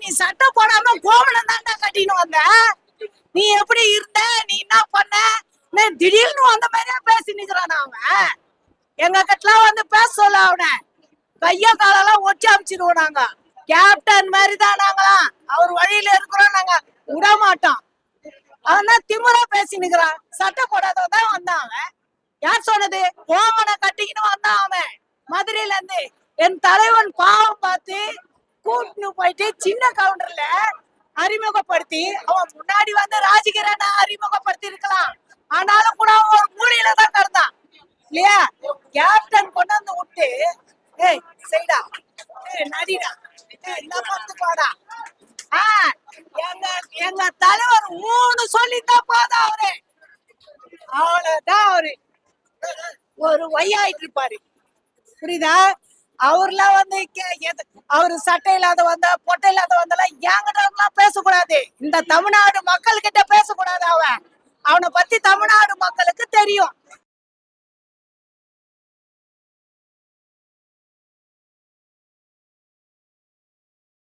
நீ சட்டை போடாம கோவணம் தாண்டா கட்டின்னு வந்த. நீ எப்படி இருந்த, நீ என்ன பண்ண, திடீர்னு வந்த மாதிரியே பேசி நிக்கிறான் அவன். எங்க கிட்டலாம் வந்து பேச சொல்ல அவனை கைய காலெல்லாம் ஒட்டி அமைச்சிருவோம். நாங்க கேப்டன் மாதிரி தான் நாங்களாம். அவர் வழியில இருக்கிறோம், நாங்க விட மாட்டோம். அவன் திமுறா பேசி நிக்கிறான். சட்டை போடாததான் வந்தான் அவன். யார் சொன்னது? கோவனை கட்டிக்கின்னு வந்தான் அவன் மதுரையில இருந்து. என் தலைவன் பாவம் பார்த்து கூட்டுன்னு போயிட்டு சின்ன கவுண்டர்ல அறிமுகப்படுத்தி அவன் முன்னாடி வந்து ராஜகிரனை அறிமுகப்படுத்தி இருக்கலாம். ஆனாலும் கூட அவன் ஒரு மூலையில தான் கிடந்தான் இல்லையா? கேப்டன் கொண்டு வந்து விட்டு ஏய் செய்டா, நடிடா, என்ன பார்த்து போடா. எங்க தலைவர் 3 சொல்லித்தான் போதும் அவரு. அவ்வளவுதான். அவரு ஒரு வையாயிட்டு இருப்பாரு, புரியுதா? அவர்லாம் வந்து அவரு சட்டை இல்லாத வந்த பொட்டை இல்லாத வந்தெல்லாம் என்கிட்ட பேசக்கூடாது. இந்த தமிழ்நாடு மக்கள் கிட்ட பேசக்கூடாது. அவனை பத்தி தமிழ்நாடு மக்களுக்கு